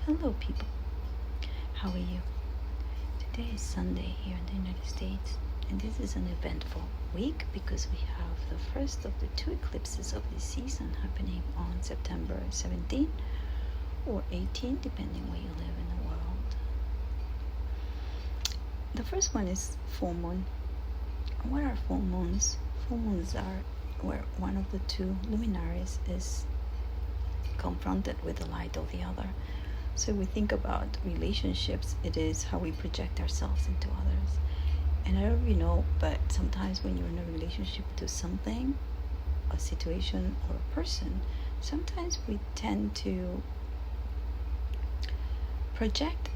Hello, people. How are you? Today is Sunday here in the United States, and this is an eventful week because we have the first of the two eclipses of this season happening on September 17 or 18, depending where you live in the world. The first one is full moon. What are full moons? Full moons are where one of the two luminaries is confronted with the light of the other. So we think about relationships, it is how we project ourselves into others. And I don't really know, but sometimes when you're in a relationship to something, a situation or a person, sometimes we tend to project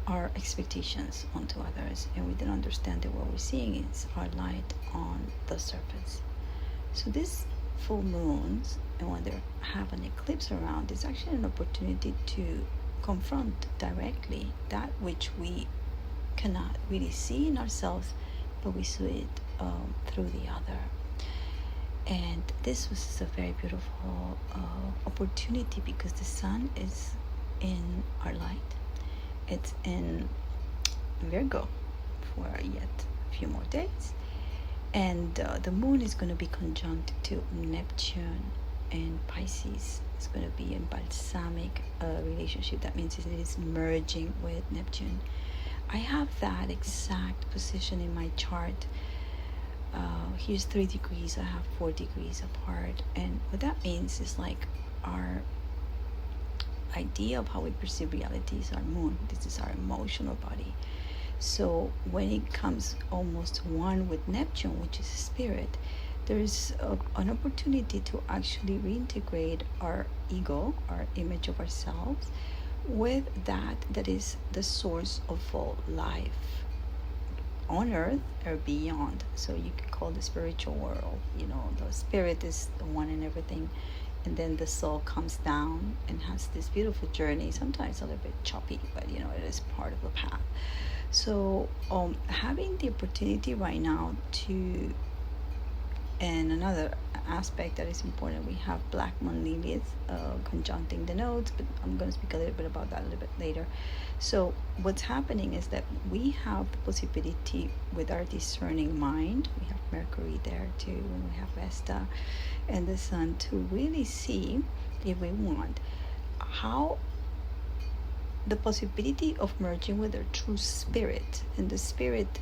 our expectations onto others, and we don't understand that what we're seeing is our light on the surface. So these full moons, and when they have an eclipse around, is actually an opportunity to confront directly that which we cannot really see in ourselves, but we see it through the other. And this was a very beautiful opportunity because the sun is in our light. It's in Virgo for yet a few more days, and the moon is going to be conjunct to Neptune in Pisces. It's going to be in balsamic relationship. That means it is merging with Neptune. I have that exact position in my chart. Here's 3 degrees, I have 4 degrees apart, and what that means is like our idea of how we perceive reality is our moon. This is our emotional body. So when it comes almost one with Neptune, which is spirit, there is an opportunity to actually reintegrate our ego, our image of ourselves, with that is the source of all life on earth or beyond. So you could call the spiritual world, the spirit is the one in everything, and then the soul comes down and has this beautiful journey, sometimes a little bit choppy, but it is part of the path. So having the opportunity right now to, and another aspect that is important, we have Black Moon Lilith conjuncting the nodes, but I'm going to speak a little bit about that a little bit later. So what's happening is that we have the possibility with our discerning mind, we have Mercury there too, and we have Vesta and the Sun, to really see, if we want, how the possibility of merging with our true spirit. And the spirit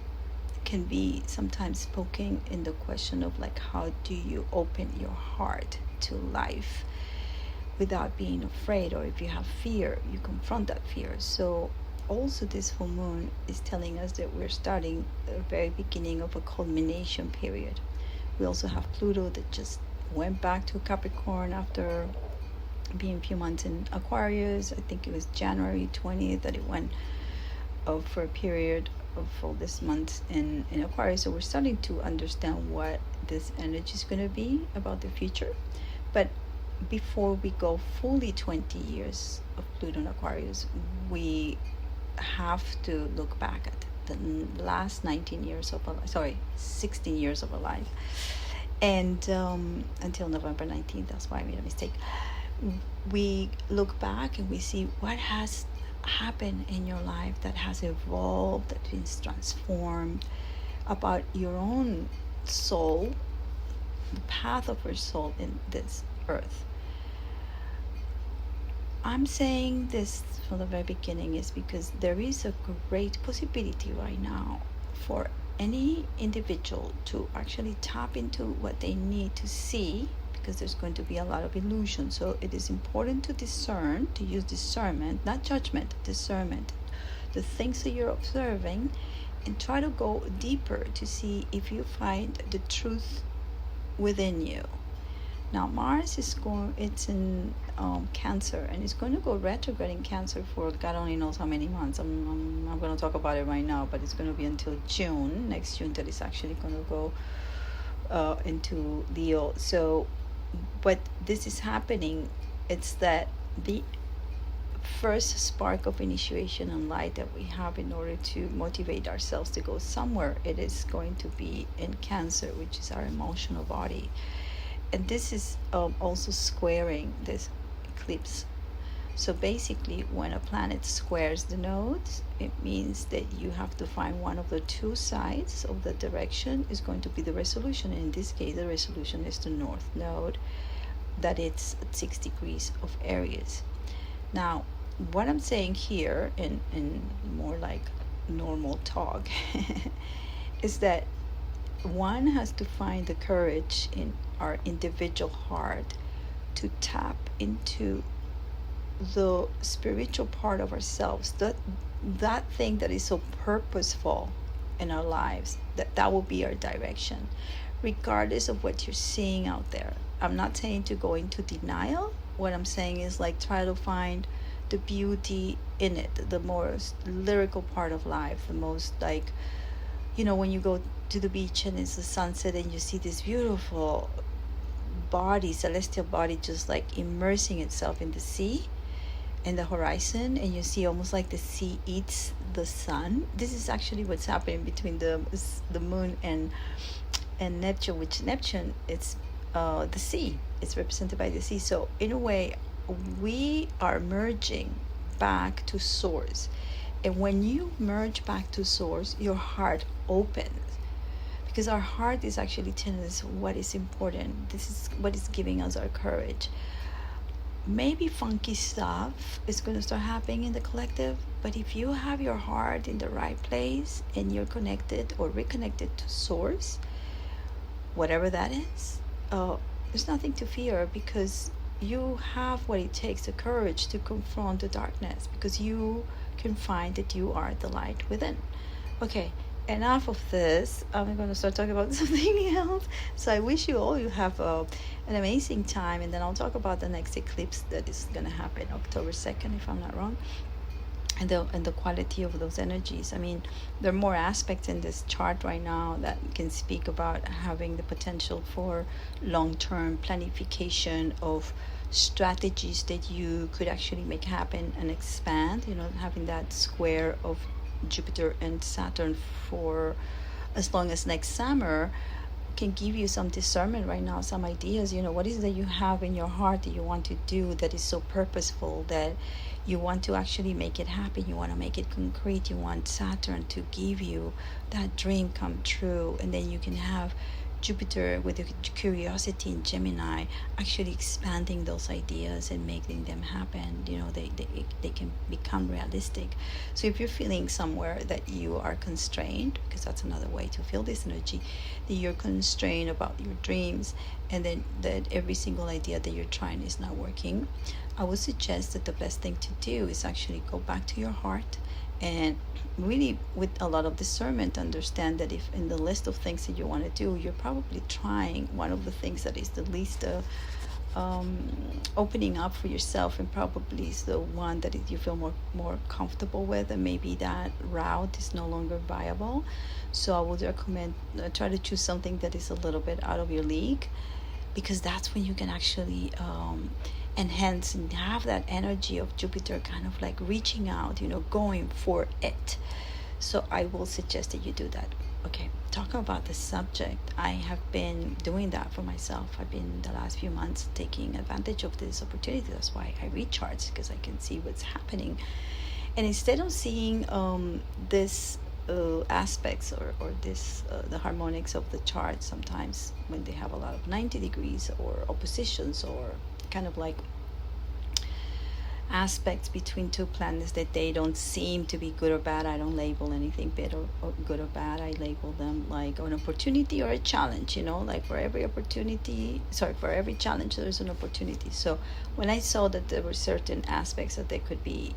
can be sometimes spoken in the question of like, how do you open your heart to life without being afraid, or if you have fear, you confront that fear. So also this full moon is telling us that we're starting the very beginning of a culmination period. We also have Pluto that just went back to Capricorn after being a few months in Aquarius. I think it was January 20th that it went for a period of all this month in Aquarius. So we're starting to understand what this energy is going to be about the future. But before we go fully 20 years of Pluto in Aquarius, we have to look back at the last 16 years of our life, and until November 19th. That's why I made a mistake. We look back and we see what has happened in your life that has evolved, that is transformed, about your own soul, the path of your soul in this earth. I'm saying this from the very beginning is because there is a great possibility right now for any individual to actually tap into what they need to see, because there's going to be a lot of illusion. So it is important to discern, to use discernment, not judgment, discernment, the things that you're observing, and try to go deeper to see if you find the truth within you. Now Mars it's in Cancer, and it's going to go retrograde in Cancer for God only knows how many months. I'm not going to talk about it right now, but it's going to be until next June, that it's actually going to go into Leo. So but this is happening, it's that the first spark of initiation and light that we have in order to motivate ourselves to go somewhere, it is going to be in Cancer, which is our emotional body. And this is also squaring this eclipse. So basically, when a planet squares the nodes, it means that you have to find one of the two sides of the direction is going to be the resolution. And in this case, the resolution is the north node, that it's at 6 degrees of Aries. Now, what I'm saying here in more like normal talk is that one has to find the courage in our individual heart to tap into the spiritual part of ourselves, that thing that is so purposeful in our lives, that will be our direction, regardless of what you're seeing out there. I'm not saying to go into denial. What I'm saying is like try to find the beauty in it, the most lyrical part of life, the most like, you know, when you go to the beach and it's the sunset and you see this beautiful body, celestial body, just like immersing itself in the sea and the horizon, and you see almost like the sea eats the sun. This is actually what's happening between the moon and Neptune, which Neptune, it's the sea. It's represented by the sea. So in a way, we are merging back to source. And when you merge back to source, your heart opens. Because our heart is actually telling us what is important. This is what is giving us our courage. Maybe funky stuff is going to start happening in the collective, but if you have your heart in the right place and you're connected or reconnected to source, whatever that is, there's nothing to fear, because you have what it takes, the courage to confront the darkness, because you can find that you are the light within. Okay, enough of this. I'm going to start talking about something else. So I wish you have an amazing time, and then I'll talk about the next eclipse that is going to happen October 2nd, if I'm not wrong, and the quality of those energies. I mean, there are more aspects in this chart right now that can speak about having the potential for long-term planification of strategies that you could actually make happen and expand, you know, having that square of Jupiter and Saturn for as long as next summer can give you some discernment right now, some ideas. You know, what is it that you have in your heart that you want to do that is so purposeful, that you want to actually make it happen, you want to make it concrete, you want Saturn to give you that dream come true, and then you can have Jupiter with the curiosity in Gemini actually expanding those ideas and making them happen. You know, they can become realistic. So if you're feeling somewhere that you are constrained, because that's another way to feel this energy, that you're constrained about your dreams, and then that every single idea that you're trying is not working, I would suggest that the best thing to do is actually go back to your heart and really, with a lot of discernment, understand that if in the list of things that you want to do, you're probably trying one of the things that is the least opening up for yourself, and probably is the one that you feel more comfortable with, and maybe that route is no longer viable. So I would recommend try to choose something that is a little bit out of your league, because that's when you can actually enhance and have that energy of Jupiter kind of like reaching out, you know, going for it. So I will suggest that you do that. Okay, talking about the subject, I have been doing that for myself. I've been the last few months taking advantage of this opportunity. That's why I read charts, because I can see what's happening. And instead of seeing this aspects or this the harmonics of the chart, sometimes when they have a lot of 90 degrees or oppositions, or kind of like aspects between two planets that they don't seem to be good or bad, I don't label anything bad or good or bad. I label them like an opportunity or a challenge, you know, like for every challenge there's an opportunity. So when I saw that there were certain aspects that they could be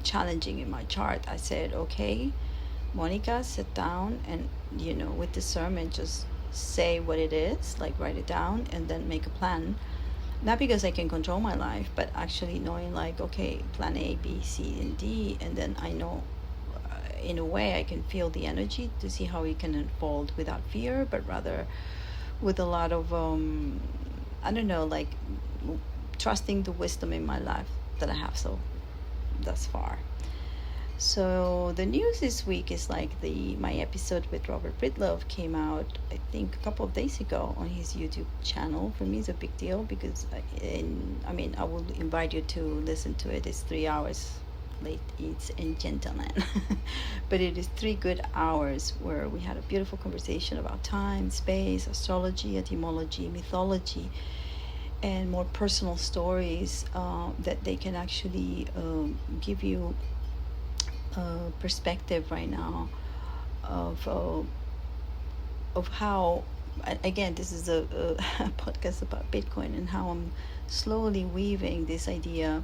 challenging in my chart, I said, okay, Monika, sit down and, you know, with discernment, just say what it is, like write it down and then make a plan. Not because I can control my life, but actually knowing like, okay, plan A, B, C, and D, and then I know in a way I can feel the energy to see how it can unfold without fear, but rather with a lot of I don't know, like trusting the wisdom in my life that I have so thus far. So the news this week is like my episode with Robert Breedlove came out, I think, a couple of days ago on his YouTube channel. For me, it's a big deal because, I will invite you to listen to it. It's 3 hours late. It's in gentleman, but it is 3 good hours where we had a beautiful conversation about time, space, astrology, etymology, mythology, and more personal stories that they can actually give you perspective right now of how, again, this is a podcast about Bitcoin and how I'm slowly weaving this idea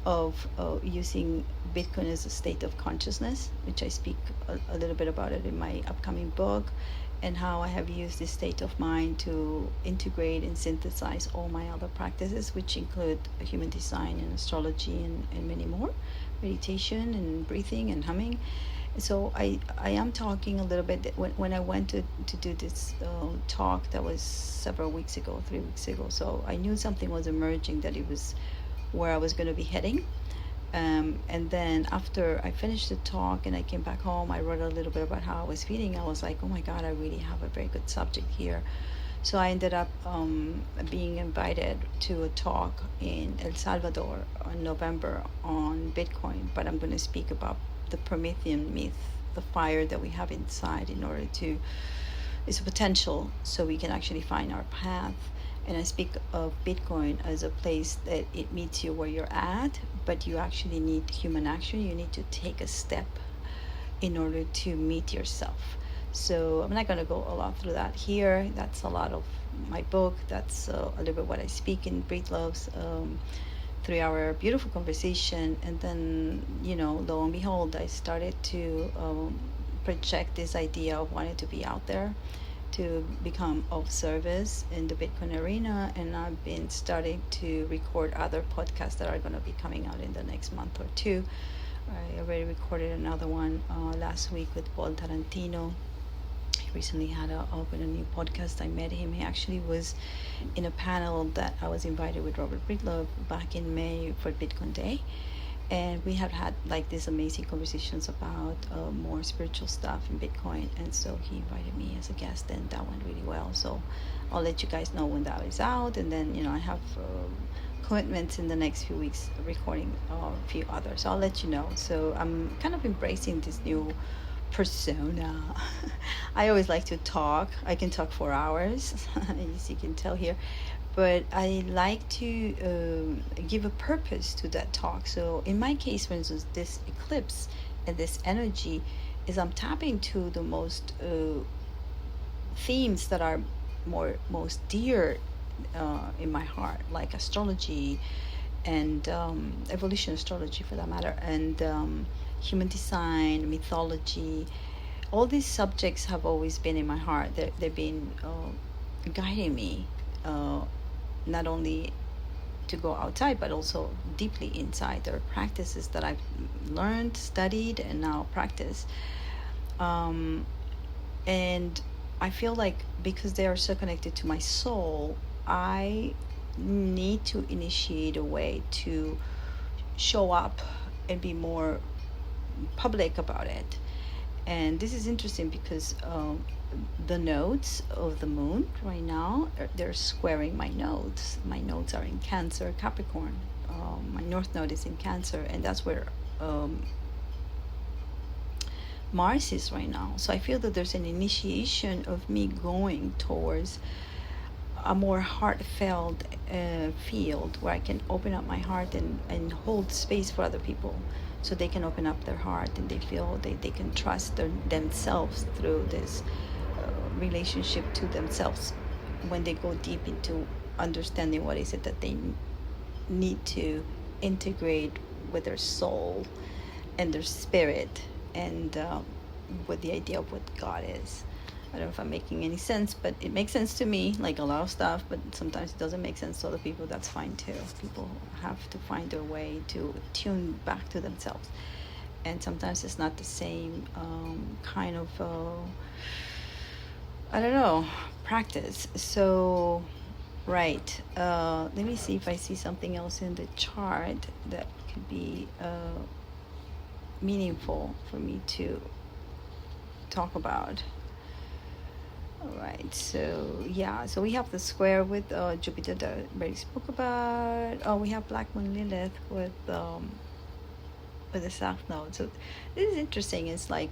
of using Bitcoin as a state of consciousness, which I speak a little bit about it in my upcoming book, and how I have used this state of mind to integrate and synthesize all my other practices, which include human design and astrology and many more, meditation and breathing and humming. So I am talking a little bit when I went to do this talk that was several weeks ago, 3 weeks ago. So I knew something was emerging, that it was where I was going to be heading. And then after I finished the talk and I came back home, I wrote a little bit about how I was feeling. I was like, oh my God, I really have a very good subject here. So I ended up being invited to a talk in El Salvador in November on Bitcoin, but I'm going to speak about the Promethean myth, the fire that we have inside in order to, it's a potential so we can actually find our path. And I speak of Bitcoin as a place that it meets you where you're at, but you actually need human action. You need to take a step in order to meet yourself. So I'm not going to go a lot through that here. That's a lot of my book. That's a little bit what I speak in Breedlove's 3-hour beautiful conversation. And then, lo and behold, I started to project this idea of wanting to be out there, to become of service in the Bitcoin arena. And I've been starting to record other podcasts that are going to be coming out in the next month or two. I already recorded another one last week with Paul Tarantino. He recently had opened a new podcast. I met him. He actually was in a panel that I was invited with Robert Breedlove back in May for Bitcoin Day. And we have had like these amazing conversations about more spiritual stuff in Bitcoin. And so he invited me as a guest, and that went really well. So I'll let you guys know when that is out. And then, I have commitments in the next few weeks recording a few others. So I'll let you know. So I'm kind of embracing this new persona. I always like to talk. I can talk for hours, as you can tell here. But I like to give a purpose to that talk. So in my case, for instance, this eclipse and this energy is I'm tapping to the most themes that are most dear in my heart, like astrology and evolution astrology for that matter, and human design, mythology. All these subjects have always been in my heart. They've been guiding me, not only to go outside, but also deeply inside. There are practices that I've learned, studied, and now practice. And I feel like because they are so connected to my soul, I need to initiate a way to show up and be more public about it. And this is interesting because the nodes of the moon right now, they're squaring my nodes. My nodes are in Cancer, Capricorn. My north node is in Cancer, and that's where Mars is right now. So I feel that there's an initiation of me going towards a more heartfelt field where I can open up my heart and hold space for other people, so they can open up their heart and they feel they can trust themselves through this relationship to themselves, when they go deep into understanding what is it that they need to integrate with their soul and their spirit, and with the idea of what God is. I don't know if I'm making any sense, but it makes sense to me, like a lot of stuff, but sometimes it doesn't make sense to other people. That's fine too. People have to find their way to tune back to themselves. And sometimes it's not the same kind of, practice. So, right. Let me see if I see something else in the chart that could be meaningful for me to talk about. All right, so yeah, so we have the square with Jupiter that I already spoke about. Oh, we have Black Moon Lilith with the South Node. So this is interesting. It's like,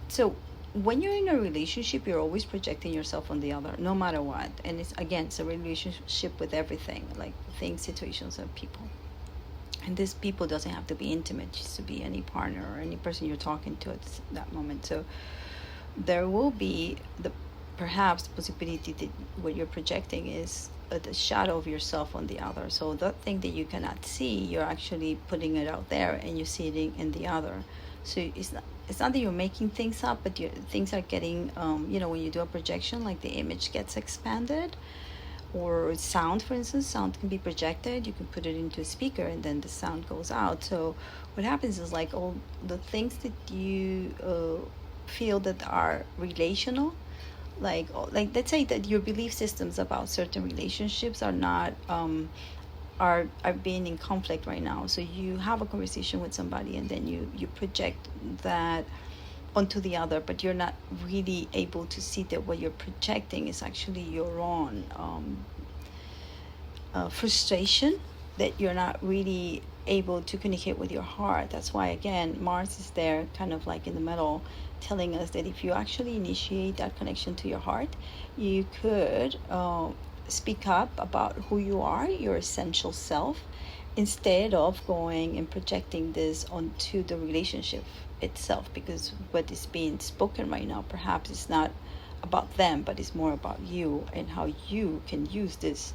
so when you're in a relationship, you're always projecting yourself on the other, no matter what. And it's, again, it's a relationship with everything, like things, situations, and people. And this people doesn't have to be intimate, just to be any partner or any person you're talking to at that moment. So there will be the perhaps the possibility that what you're projecting is the shadow of yourself on the other. So that thing that you cannot see, you're actually putting it out there, and you see it in the other. So it's not that you're making things up, but things are getting, when you do a projection, like the image gets expanded. Or sound, for instance, sound can be projected. You can put it into a speaker, and then the sound goes out. So what happens is, like, all the things that you feel that are relational, like let's say that your belief systems about certain relationships are not are being in conflict right now. So you have a conversation with somebody, and then you project that onto the other, but you're not really able to see that what you're projecting is actually your own frustration, that you're not really able to communicate with your heart. That's why, again, Mars is there kind of like in the middle, telling us that if you actually initiate that connection to your heart, you could speak up about who you are, your essential self, instead of going and projecting this onto the relationship itself, because what is being spoken right now perhaps is not about them, but it's more about you and how you can use this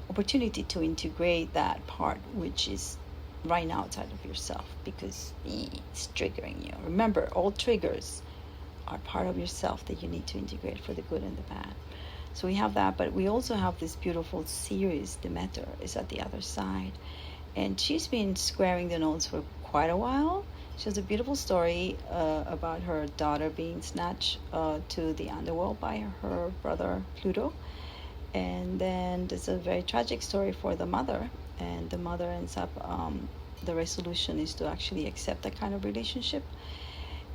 opportunity to integrate that part which is right now outside of yourself, because it's triggering you. Remember, all triggers are part of yourself that you need to integrate for the good and the bad. So we have that, but we also have this beautiful Ceres. Demeter is at the other side, and she's been squaring the nodes for quite a while. She has a beautiful story about her daughter being snatched to the underworld by her brother Pluto. And then there's a very tragic story for the mother. And the mother ends up, the resolution is to actually accept that kind of relationship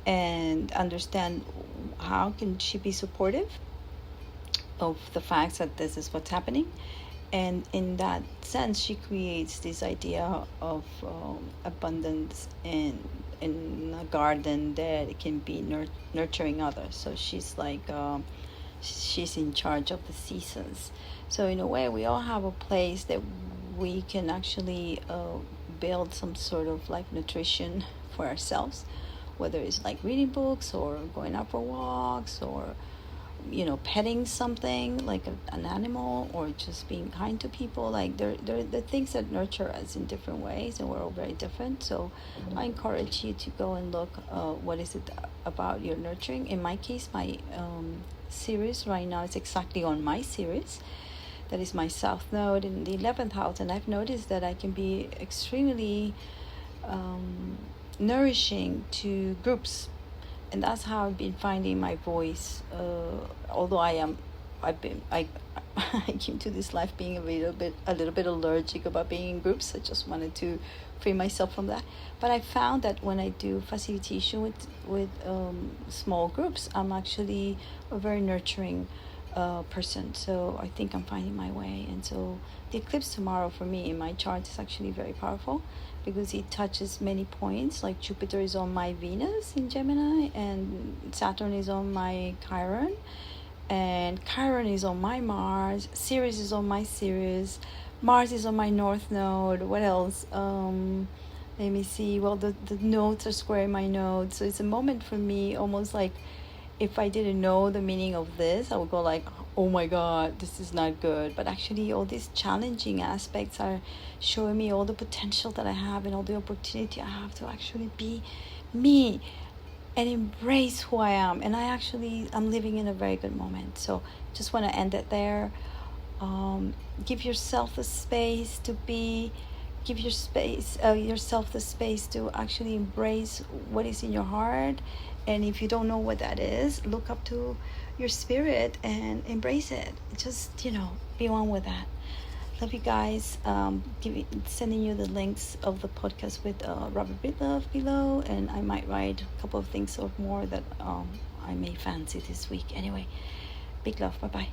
and understand how can she be supportive of the facts that this is what's happening. And in that sense, she creates this idea of abundance in a garden that it can be nurturing others. So she's like, she's in charge of the seasons. So in a way, we all have a place that we can actually build some sort of like nutrition for ourselves, whether it's like reading books or going out for walks, or petting something like an animal, or just being kind to people. Like they're the things that nurture us in different ways, and we're all very different. So I encourage you to go and look what is it about your nurturing. In my case, my series right now is exactly on my series. That is my South Node in the 11th house, and I've noticed that I can be extremely nourishing to groups. And that's how I've been finding my voice. Although I came to this life being a little bit allergic about being in groups. I just wanted to free myself from that. But I found that when I do facilitation with small groups, I'm actually a very nurturing person. So I think I'm finding my way. And so the eclipse tomorrow for me in my chart is actually very powerful, because it touches many points. Like Jupiter is on my Venus in Gemini, and Saturn is on my Chiron, and Chiron is on my Mars, Ceres is on my Ceres, Mars is on my North Node. What else? Let me see. Well, the nodes are squaring my nodes. So it's a moment for me, almost like if I didn't know the meaning of this, I would go like, oh my God, this is not good. But actually all these challenging aspects are showing me all the potential that I have and all the opportunity I have to actually be me and embrace who I am. And I'm living in a very good moment. So just want to end it there. Give yourself the space to be, give yourself the space to actually embrace what is in your heart. And if you don't know what that is, look up to your spirit and embrace it. Just, be one with that. Love you guys. Sending you the links of the podcast with Robert Breedlove below, and I might write a couple of things or more that I may fancy this week. Anyway, big love. Bye bye.